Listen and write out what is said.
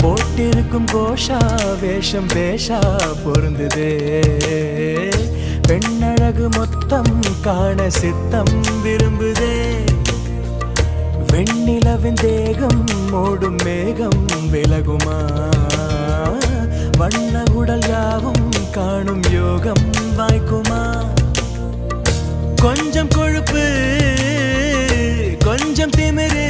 போட்டிருக்கும் கோஷா வேஷம் பேஷா பொருந்துதே பெண்ணழகு மொத்தம் காண சித்தம் விரும்புதே வெண்ணிலவின் தேகம் மூடும் மேகம் விலகுமா வண்ண உடல் யாவும் காணும் யோகம் வாய்க்குமா கொஞ்சம் கொழுப்பு கொஞ்சம் திமிரு